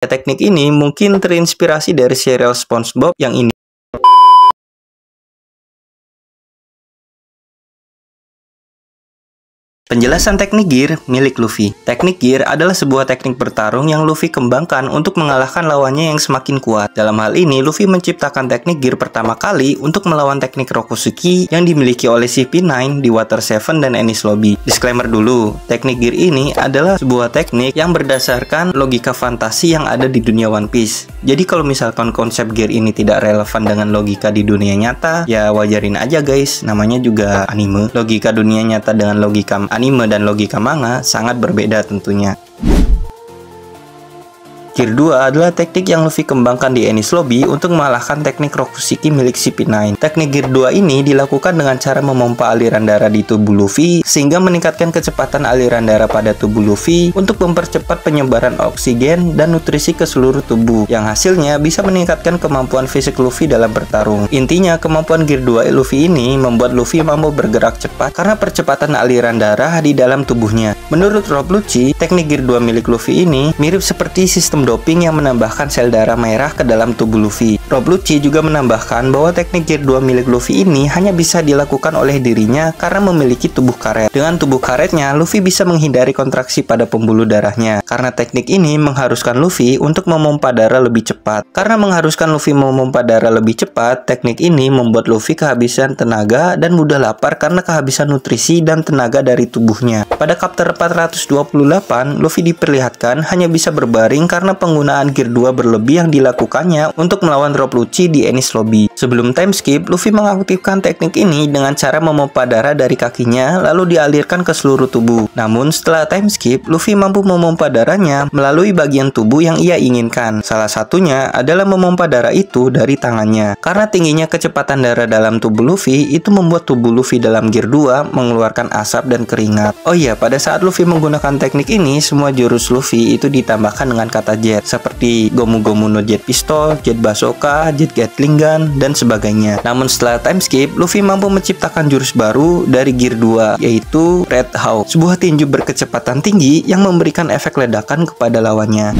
Teknik ini mungkin terinspirasi dari serial SpongeBob yang ini. Penjelasan teknik gear milik Luffy. Teknik gear adalah sebuah teknik bertarung yang Luffy kembangkan untuk mengalahkan lawannya yang semakin kuat. Dalam hal ini, Luffy menciptakan teknik gear pertama kali untuk melawan teknik Rokusuki yang dimiliki oleh CP9 di Water 7 dan Enies Lobby. Disclaimer dulu, teknik gear ini adalah sebuah teknik yang berdasarkan logika fantasi yang ada di dunia One Piece. Jadi kalau misalkan konsep gear ini tidak relevan dengan logika di dunia nyata, ya wajarin aja guys, namanya juga anime. Logika dunia nyata dengan logika anime dan logika manga sangat berbeda tentunya. Gear 2 adalah teknik yang Luffy kembangkan di Enies Lobby untuk mengalahkan teknik Rokusuki milik CP9. Teknik Gear 2 ini dilakukan dengan cara memompa aliran darah di tubuh Luffy sehingga meningkatkan kecepatan aliran darah pada tubuh Luffy untuk mempercepat penyebaran oksigen dan nutrisi ke seluruh tubuh, yang hasilnya bisa meningkatkan kemampuan fisik Luffy dalam bertarung. Intinya, kemampuan Gear 2 Luffy ini membuat Luffy mampu bergerak cepat karena percepatan aliran darah di dalam tubuhnya. Menurut Rob Lucci, teknik Gear 2 milik Luffy ini mirip seperti sistem doping yang menambahkan sel darah merah ke dalam tubuh Luffy. Rob Lucci juga menambahkan bahwa teknik Gear 2 milik Luffy ini hanya bisa dilakukan oleh dirinya karena memiliki tubuh karet. Dengan tubuh karetnya, Luffy bisa menghindari kontraksi pada pembuluh darahnya. Karena teknik ini mengharuskan Luffy untuk memompa darah lebih cepat. Karena mengharuskan Luffy memompa darah lebih cepat, teknik ini membuat Luffy kehabisan tenaga dan mudah lapar karena kehabisan nutrisi dan tenaga dari tubuhnya. Pada chapter 428, Luffy diperlihatkan hanya bisa berbaring karena penggunaan Gear 2 berlebih yang dilakukannya untuk melawan Rob Lucci di Enies Lobby. Sebelum time skip, Luffy mengaktifkan teknik ini dengan cara memompa darah dari kakinya lalu dialirkan ke seluruh tubuh. Namun setelah time skip, Luffy mampu memompa darahnya melalui bagian tubuh yang ia inginkan. Salah satunya adalah memompa darah itu dari tangannya. Karena tingginya kecepatan darah dalam tubuh Luffy, itu membuat tubuh Luffy dalam Gear 2 mengeluarkan asap dan keringat. Oh iya, pada saat Luffy menggunakan teknik ini, semua jurus Luffy itu ditambahkan dengan kata jet, seperti Gomu Gomu no Jet Pistol, Jet Bazooka, Jet Gatling Gun, dan sebagainya. Namun setelah time skip, Luffy mampu menciptakan jurus baru dari Gear 2, yaitu Red Hawk, sebuah tinju berkecepatan tinggi yang memberikan efek ledakan kepada lawannya.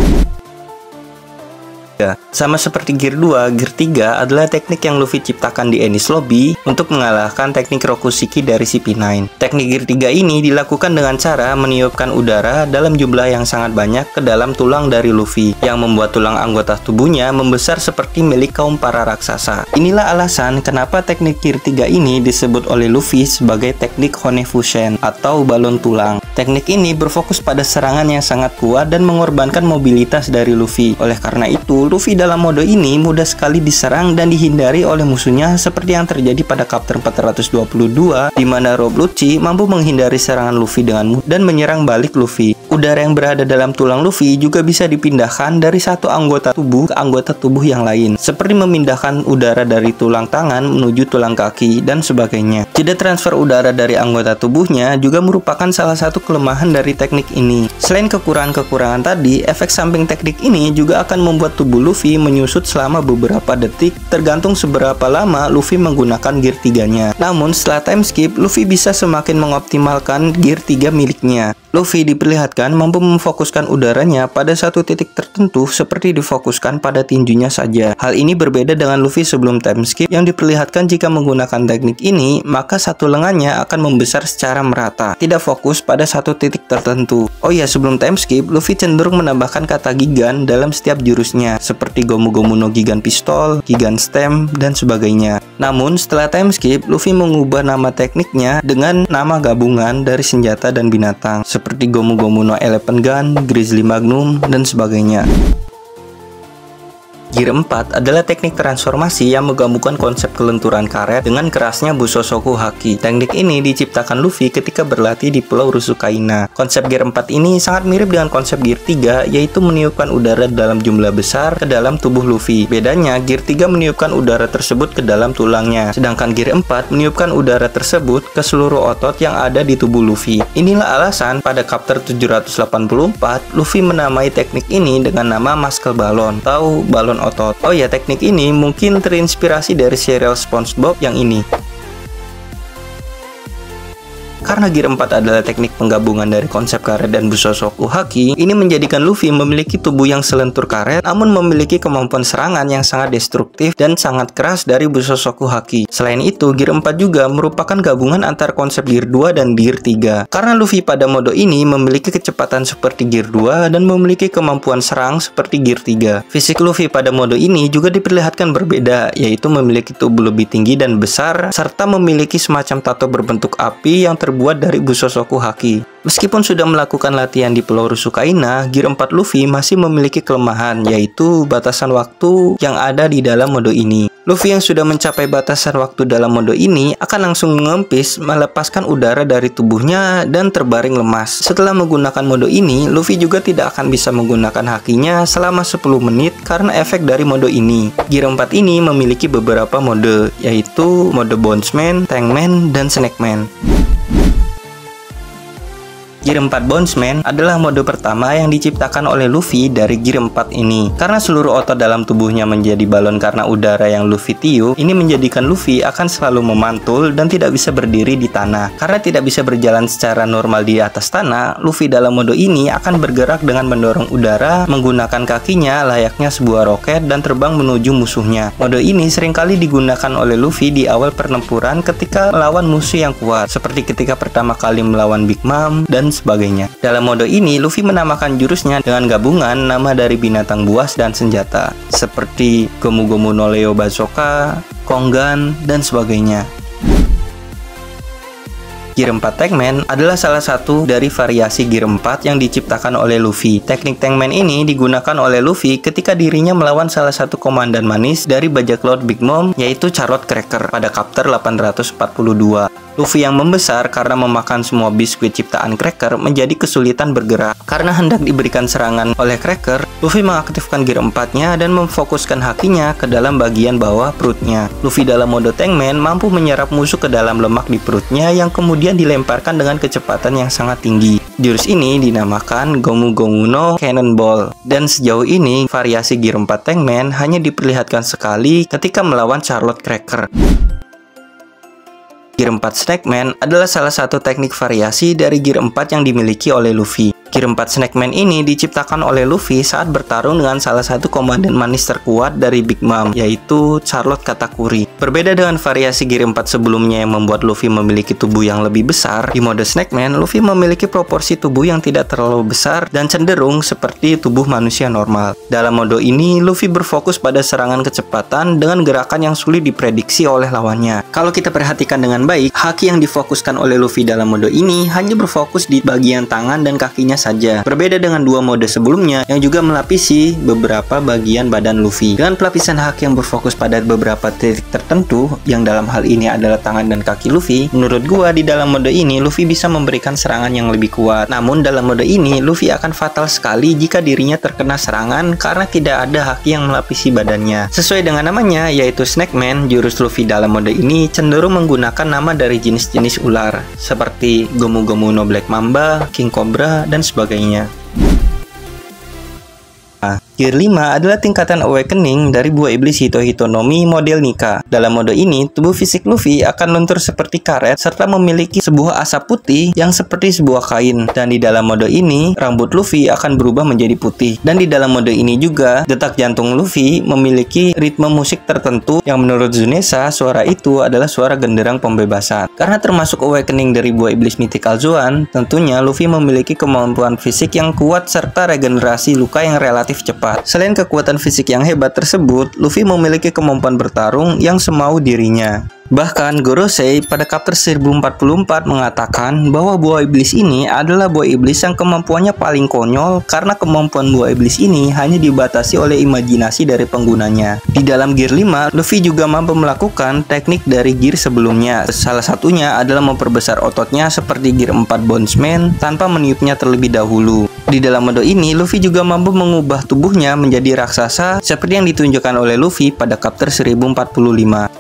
Sama seperti Gear 2, Gear 3 adalah teknik yang Luffy ciptakan di Enies Lobby untuk mengalahkan teknik Rokusuki dari CP9. Teknik Gear 3 ini dilakukan dengan cara meniupkan udara dalam jumlah yang sangat banyak ke dalam tulang dari Luffy, yang membuat tulang anggota tubuhnya membesar seperti milik kaum para raksasa. Inilah alasan kenapa teknik Gear 3 ini disebut oleh Luffy sebagai teknik Honefusen atau balon tulang. Teknik ini berfokus pada serangan yang sangat kuat dan mengorbankan mobilitas dari Luffy. Oleh karena itu, Luffy dalam mode ini mudah sekali diserang dan dihindari oleh musuhnya, seperti yang terjadi pada chapter 422 di mana Rob Lucci mampu menghindari serangan Luffy dengan mudah dan menyerang balik Luffy. Udara yang berada dalam tulang Luffy juga bisa dipindahkan dari satu anggota tubuh ke anggota tubuh yang lain, seperti memindahkan udara dari tulang tangan menuju tulang kaki dan sebagainya. Jeda transfer udara dari anggota tubuhnya juga merupakan salah satu kelemahan dari teknik ini. Selain kekurangan-kekurangan tadi, efek samping teknik ini juga akan membuat tubuh Luffy menyusut selama beberapa detik, tergantung seberapa lama Luffy menggunakan Gear 3-nya. Namun setelah time skip, Luffy bisa semakin mengoptimalkan Gear 3 miliknya. Luffy diperlihatkan mampu memfokuskan udaranya pada satu titik tertentu seperti difokuskan pada tinjunya saja. Hal ini berbeda dengan Luffy sebelum time skip yang diperlihatkan jika menggunakan teknik ini, maka satu lengannya akan membesar secara merata, tidak fokus pada satu titik tertentu. Oh ya, sebelum time skip, Luffy cenderung menambahkan kata Gigan dalam setiap jurusnya, seperti Gomu Gomu no Gigan Pistol, Gigan Stem, dan sebagainya. Namun setelah time skip, Luffy mengubah nama tekniknya dengan nama gabungan dari senjata dan binatang, seperti Gomu Gomu no Elephant Gun, Grizzly Magnum, dan sebagainya. Gear 4 adalah teknik transformasi yang menggabungkan konsep kelenturan karet dengan kerasnya Busosoku Haki. Teknik ini diciptakan Luffy ketika berlatih di Pulau Rusukaina. Konsep Gear 4 ini sangat mirip dengan konsep Gear 3, yaitu meniupkan udara dalam jumlah besar ke dalam tubuh Luffy. Bedanya, Gear 3 meniupkan udara tersebut ke dalam tulangnya, sedangkan Gear 4 meniupkan udara tersebut ke seluruh otot yang ada di tubuh Luffy. Inilah alasan pada chapter 784, Luffy menamai teknik ini dengan nama Muscle Balon atau balon otot. Oh ya, teknik ini mungkin terinspirasi dari serial SpongeBob yang ini. karena Gear 4 adalah teknik penggabungan dari konsep karet dan Bushosoku Haki, ini menjadikan Luffy memiliki tubuh yang selentur karet namun memiliki kemampuan serangan yang sangat destruktif dan sangat keras dari Bushosoku Haki. Selain itu, Gear 4 juga merupakan gabungan antara konsep Gear 2 dan Gear 3. Karena Luffy pada mode ini memiliki kecepatan seperti Gear 2 dan memiliki kemampuan serang seperti Gear 3. Fisik Luffy pada mode ini juga diperlihatkan berbeda, yaitu memiliki tubuh lebih tinggi dan besar serta memiliki semacam tato berbentuk api yang terbuat dari Bushosoku Haki. Meskipun sudah melakukan latihan di Pulau Rusukaina, Gear 4 Luffy masih memiliki kelemahan, yaitu batasan waktu yang ada di dalam mode ini. Luffy yang sudah mencapai batasan waktu dalam mode ini akan langsung mengempis, melepaskan udara dari tubuhnya dan terbaring lemas. Setelah menggunakan mode ini, Luffy juga tidak akan bisa menggunakan hakinya selama 10 menit karena efek dari mode ini. Gear 4 ini memiliki beberapa mode, yaitu mode Bondsman, Tankman, dan Snakeman. Gear 4 Bondsman adalah mode pertama yang diciptakan oleh Luffy dari Gear 4 ini. Karena seluruh otot dalam tubuhnya menjadi balon karena udara yang Luffy tiup, ini menjadikan Luffy akan selalu memantul dan tidak bisa berdiri di tanah. Karena tidak bisa berjalan secara normal di atas tanah, Luffy dalam mode ini akan bergerak dengan mendorong udara menggunakan kakinya layaknya sebuah roket dan terbang menuju musuhnya. Mode ini seringkali digunakan oleh Luffy di awal pertempuran ketika melawan musuh yang kuat, seperti ketika pertama kali melawan Big Mom dan sebagainya. Dalam mode ini, Luffy menamakan jurusnya dengan gabungan nama dari binatang buas dan senjata, seperti Gomu Gomu no Leo Bazooka, Kongan, dan sebagainya. Gear 4 Tankman adalah salah satu dari variasi Gear 4 yang diciptakan oleh Luffy. Teknik Tankman ini digunakan oleh Luffy ketika dirinya melawan salah satu komandan manis dari bajak laut Big Mom, yaitu Charlotte Cracker pada chapter 842. Luffy yang membesar karena memakan semua biskuit ciptaan Cracker menjadi kesulitan bergerak. Karena hendak diberikan serangan oleh Cracker, Luffy mengaktifkan Gear 4-nya dan memfokuskan hakinya ke dalam bagian bawah perutnya. Luffy dalam mode Tankman mampu menyerap musuh ke dalam lemak di perutnya yang kemudian dilemparkan dengan kecepatan yang sangat tinggi. Jurus ini dinamakan Gomu Gomu no Cannonball. Dan sejauh ini, variasi Gear 4 Tankman hanya diperlihatkan sekali ketika melawan Charlotte Cracker. Gear 4 Snakeman adalah salah satu teknik variasi dari Gear 4 yang dimiliki oleh Luffy. Gear 4 Snakeman ini diciptakan oleh Luffy saat bertarung dengan salah satu komandan manis terkuat dari Big Mom, yaitu Charlotte Katakuri. Berbeda dengan variasi Gear 4 sebelumnya yang membuat Luffy memiliki tubuh yang lebih besar, di mode Snakeman, Luffy memiliki proporsi tubuh yang tidak terlalu besar dan cenderung seperti tubuh manusia normal. Dalam mode ini, Luffy berfokus pada serangan kecepatan dengan gerakan yang sulit diprediksi oleh lawannya. Kalau kita perhatikan dengan baik, haki yang difokuskan oleh Luffy dalam mode ini hanya berfokus di bagian tangan dan kakinya saja. Berbeda dengan dua mode sebelumnya yang juga melapisi beberapa bagian badan Luffy. Dengan pelapisan haki yang berfokus pada beberapa titik tertentu, yang dalam hal ini adalah tangan dan kaki Luffy, menurut gua di dalam mode ini Luffy bisa memberikan serangan yang lebih kuat. Namun dalam mode ini Luffy akan fatal sekali jika dirinya terkena serangan karena tidak ada haki yang melapisi badannya. Sesuai dengan namanya yaitu Snakeman, jurus Luffy dalam mode ini cenderung menggunakan nama dari jenis-jenis ular seperti Gomu Gomu no Black Mamba, King Cobra, dan sebagainya. Gear 5 adalah tingkatan awakening dari buah iblis Hito Hitonomi model Nika. Dalam mode ini, tubuh fisik Luffy akan luntur seperti karet serta memiliki sebuah asap putih yang seperti sebuah kain. Dan di dalam mode ini, rambut Luffy akan berubah menjadi putih. Dan di dalam mode ini juga, detak jantung Luffy memiliki ritme musik tertentu yang menurut Zunesa, suara itu adalah suara genderang pembebasan. Karena termasuk awakening dari buah iblis Mythical Zoan, tentunya Luffy memiliki kemampuan fisik yang kuat serta regenerasi luka yang relatif cepat. Selain kekuatan fisik yang hebat tersebut, Luffy memiliki kemampuan bertarung yang semau dirinya. Bahkan Gorosei pada chapter 1044 mengatakan bahwa buah iblis ini adalah buah iblis yang kemampuannya paling konyol karena kemampuan buah iblis ini hanya dibatasi oleh imajinasi dari penggunanya. Di dalam Gear 5, Luffy juga mampu melakukan teknik dari Gear sebelumnya. Salah satunya adalah memperbesar ototnya seperti Gear 4 Bondsman tanpa meniupnya terlebih dahulu. Di dalam mode ini, Luffy juga mampu mengubah tubuhnya menjadi raksasa seperti yang ditunjukkan oleh Luffy pada chapter 1045.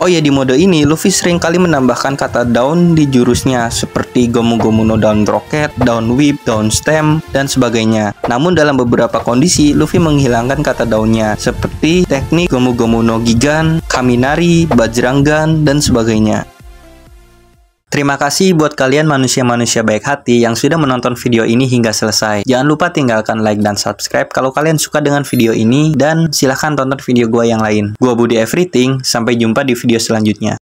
Oh ya, di mode ini Luffy seringkali menambahkan kata down di jurusnya seperti Gomu Gomu no Down Rocket, Down Whip, Down Stem, dan sebagainya. Namun dalam beberapa kondisi, Luffy menghilangkan kata downnya seperti teknik Gomu Gomu no Gigan, Kaminari, Bajrangan, dan sebagainya. Terima kasih buat kalian manusia-manusia baik hati yang sudah menonton video ini hingga selesai. Jangan lupa tinggalkan like dan subscribe kalau kalian suka dengan video ini, dan silahkan tonton video gua yang lain. Gua Budi Everything, sampai jumpa di video selanjutnya.